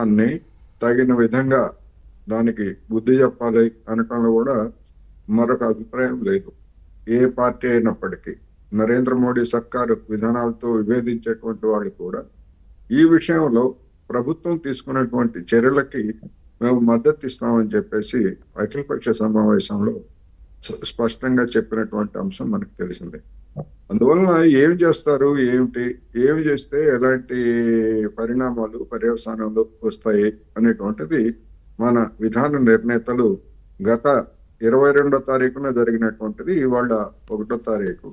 ప్రభుత్వాన్ని తగిన విధంగా దానికి బుద్ధి చెప్పాలి అనటంలో కూడా మరొక అభిప్రాయం లేదు. ఏ పార్టీ అయినప్పటికీ నరేంద్ర మోడీ సర్కారు విధానాలతో విభేదించేటువంటి వాళ్ళు కూడా ఈ విషయంలో ప్రభుత్వం తీసుకున్నటువంటి చర్యలకి మేము మద్దతు ఇస్తామని చెప్పేసి అఖిలపక్ష సమావేశంలో స్పష్టంగా చెప్పినటువంటి అంశం మనకు తెలిసిందే. అందువలన ఏం చేస్తారు, ఏమి చేస్తే ఎలాంటి పరిణామాలు పర్యవసానంలో వస్తాయి అనేటువంటిది మన విధాన నిర్ణేతలు గత 22వ తారీఖున జరిగినటువంటిది ఇవాళ 1వ తారీఖు,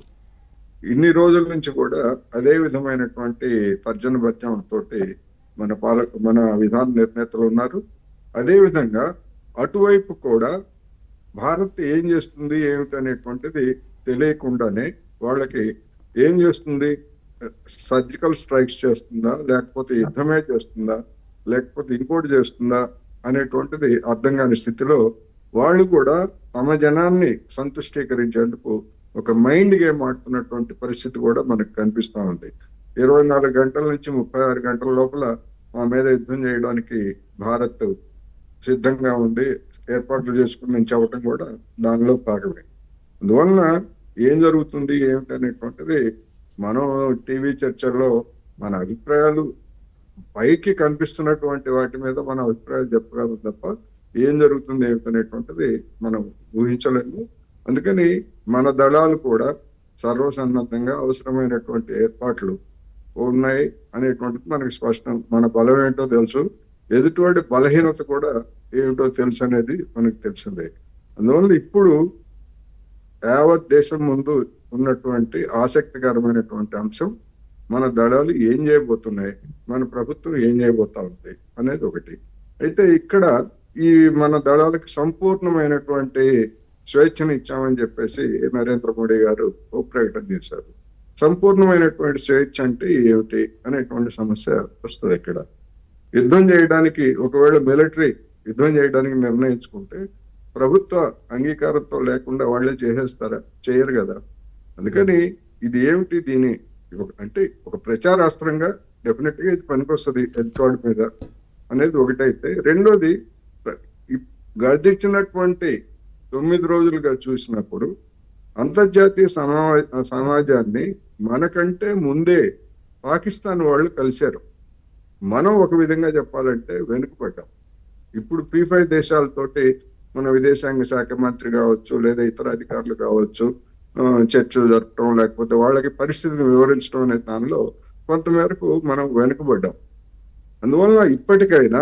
ఇన్ని రోజుల నుంచి కూడా అదే విధమైనటువంటి తర్జన భర్జనతోటి మన విధాన నిర్ణేతలు ఉన్నారు. అదే విధంగా అటువైపు కూడా భారత్ ఏం చేస్తుంది ఏమిటనేటువంటిది తెలియకుండానే వాళ్ళకి ఏం చేస్తుంది, సర్జికల్ స్ట్రైక్స్ చేస్తుందా, లేకపోతే యుద్ధమే చేస్తుందా, లేకపోతే ఇంకోటి చేస్తుందా అనేటువంటిది అర్థం కాని స్థితిలో వాళ్ళు కూడా తమ జనాన్ని సంతుష్టీకరించేందుకు ఒక మైండ్ గేమ్ ఆడుతున్నటువంటి పరిస్థితి కూడా మనకు కనిపిస్తా ఉంది. 24 గంటల నుంచి 36 గంటల లోపల మా మీద యుద్ధం చేయడానికి భారత్ సిద్ధంగా ఉంది, ఏర్పాట్లు చేసుకుని నుంచి అవ్వటం కూడా దానిలో భాగమే. అందువలన ఏం జరుగుతుంది ఏమిటి అనేటువంటిది మనం టీవీ చర్చల్లో మన అభిప్రాయాలు పైకి కనిపిస్తున్నటువంటి వాటి మీద మన అభిప్రాయాలు చెప్పగలం తప్ప ఏం జరుగుతుంది ఏమిటనేటువంటిది మనం ఊహించలేము. అందుకని మన దళాలు కూడా సర్వసన్నద్ధంగా అవసరమైనటువంటి ఏర్పాట్లు ఉన్నాయి అనేటువంటిది మనకి స్పష్టం. మన బలం ఏంటో తెలుసు, ఎదుటివాడి బలహీనత కూడా ఏమిటో తెలుసు అనేది మనకు తెలిసిందే. అందువల్ల ఇప్పుడు యావత్ దేశం ముందు ఉన్నటువంటి ఆసక్తికరమైనటువంటి అంశం మన దళాలు ఏం చేయబోతున్నాయి, మన ప్రభుత్వం ఏం చేయబోతా ఉంది అనేది ఒకటి. అయితే ఇక్కడ ఈ మన దళాలకు సంపూర్ణమైనటువంటి స్వేచ్ఛను ఇచ్చామని చెప్పేసి నరేంద్ర మోడీ గారు ఒక ప్రకటన చేశారు. సంపూర్ణమైనటువంటి స్వేచ్ఛ అంటే ఏమిటి అనేటువంటి సమస్య వస్తుంది. ఇక్కడ యుద్ధం చేయడానికి ఒకవేళ మిలిటరీ యుద్ధం చేయడానికి నిర్ణయించుకుంటే ప్రభుత్వ అంగీకారంతో లేకుండా వాళ్ళే చేసేస్తారా? చేయరు కదా. అందుకని ఇది ఏమిటి, దీని అంటే ఒక ప్రచారాస్త్రంగా డెఫినెట్ గా ఇది పనికొస్తుంది ఎదుటివాడి మీద అనేది ఒకటైతే, రెండోది గడిచినటువంటి 9 రోజులుగా చూసినప్పుడు అంతర్జాతీయ సమాజాన్ని మనకంటే ముందే పాకిస్తాన్ వాళ్ళు కలిశారు. మనం ఒక విధంగా చెప్పాలంటే వెనుకపడ్డాం. ఇప్పుడు P5 దేశాలతోటి మన విదేశాంగ శాఖ మంత్రి కావచ్చు లేదా ఇతర అధికారులు కావచ్చు చర్చలు జరపడం, లేకపోతే వాళ్ళకి పరిస్థితిని వివరించడం అనే దానిలో కొంతమేరకు మనం వెనుకబడ్డాం. అందువలన ఇప్పటికైనా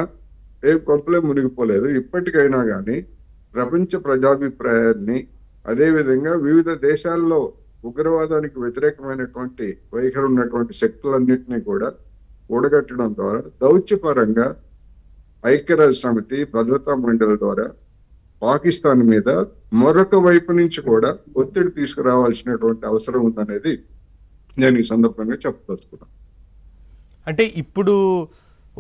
ఏం కొంపలే మునిగిపోలేదు. ఇప్పటికైనా కానీ ప్రపంచ ప్రజాభిప్రాయాన్ని, అదేవిధంగా వివిధ దేశాల్లో ఉగ్రవాదానికి వ్యతిరేకమైనటువంటి వైఖరి ఉన్నటువంటి శక్తులన్నింటినీ కూడా కూడగట్టడం ద్వారా దౌత్యపరంగా ఐక్యరాజ్య సమితి భద్రతా మండలి ద్వారా పాకిస్తాన్ మీద మరొక వైపు నుంచి కూడా ఒత్తిడి తీసుకురావాల్సినటువంటి అవసరం ఉందనేది నేను ఈ సందర్భంగా చెప్పదలుచుకున్నాను. అంటే ఇప్పుడు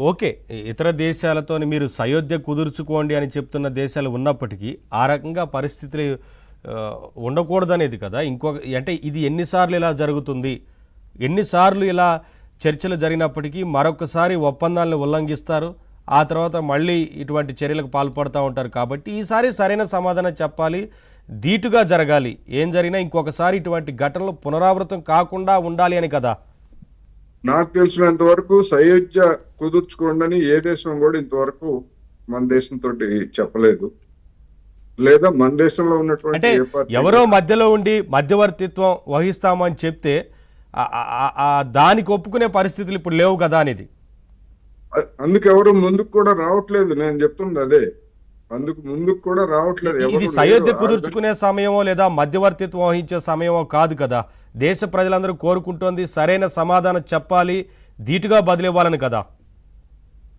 ఓకే, ఇతర దేశాలతో మీరు సయోధ్య కుదుర్చుకోండి అని చెప్తున్న దేశాలు ఉన్నప్పటికీ ఆ రకంగా పరిస్థితులు ఉండకూడదనేది కదా. అంటే ఇది ఎన్నిసార్లు ఇలా జరుగుతుంది, ఎన్నిసార్లు ఇలా చర్చలు జరిగినప్పటికీ మరొకసారి ఒప్పందాలను ఉల్లంఘిస్తారు, ఆ తర్వాత మళ్ళీ ఇటువంటి చర్యలకు పాల్పడుతూ ఉంటారు. కాబట్టి ఈసారి సరైన సమాధానం చెప్పాలి, ధీటుగా జరగాలి, ఏం జరిగినా ఇంకొకసారి ఇటువంటి ఘటనలు పునరావృతం కాకుండా ఉండాలి అని కదా. నాకు తెలిసినంత వరకు సయోధ్య కుదుర్చుకోండి ఏ దేశం కూడా ఇంతవరకు మన దేశంతో చెప్పలేదు, లేదా మన దేశంలో ఉన్నటువంటి అంటే ఎవరో మధ్యలో ఉండి మధ్యవర్తిత్వం వహిస్తామని చెప్తే దానికి ఒప్పుకునే పరిస్థితులు ఇప్పుడు లేవు కదా అనేది. అందుకు ఎవరు ముందుకు కూడా రావట్లేదు. నేను చెప్తుంది అదే, అందుకు ముందుకు కూడా రావట్లేదు. ఇది సయోధ్య కుదుర్చుకునే సమయమో లేదా మధ్యవర్తిత్వం వహించే సమయమో కాదు కదా. దేశ ప్రజలందరూ కోరుకుంటోంది సరైన సమాధానం చెప్పాలి, ధీటుగా బదిలివ్వాలని కదా.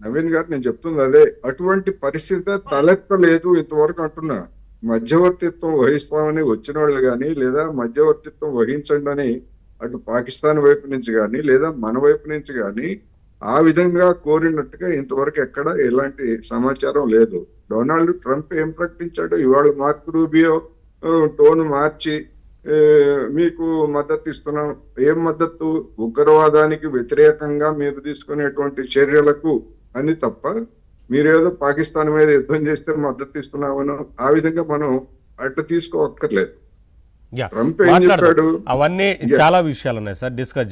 నవీన్ గారు నేను చెప్తుంది అదే, అటువంటి పరిస్థితి తలెత్తలేదు ఇంతవరకు అంటున్నా. మధ్యవర్తిత్వం వహిస్తామని వచ్చిన వాళ్ళు కానీ, లేదా మధ్యవర్తిత్వం వహించండి అని అటు పాకిస్తాన్ వైపు నుంచి కానీ లేదా మన వైపు నుంచి కానీ ఆ విధంగా కోరినట్టుగా ఇంతవరకు ఎక్కడ ఎలాంటి సమాచారం లేదు. డొనాల్డ్ ట్రంప్ ఏం ప్రకటించాడు, ఇవాళ మార్క్ రూబియో టోన్ మార్చి మీకు మద్దతు ఇస్తున్నాం. ఏం మద్దతు? ఉగ్రవాదానికి వ్యతిరేకంగా మీరు తీసుకునేటువంటి చర్యలకు అని తప్ప మీరేదో పాకిస్తాన్ మీద యుద్ధం చేస్తే మద్దతు ఇస్తున్నామను ఆ విధంగా మనం అట్లా తీసుకోవక్కర్లేదు. యా ట్రంప్ ఏం మాట్లాడదాం చెప్పాడు? అవన్నీ చాలా విషయాలు ఉన్నాయి సార్ డిస్కస్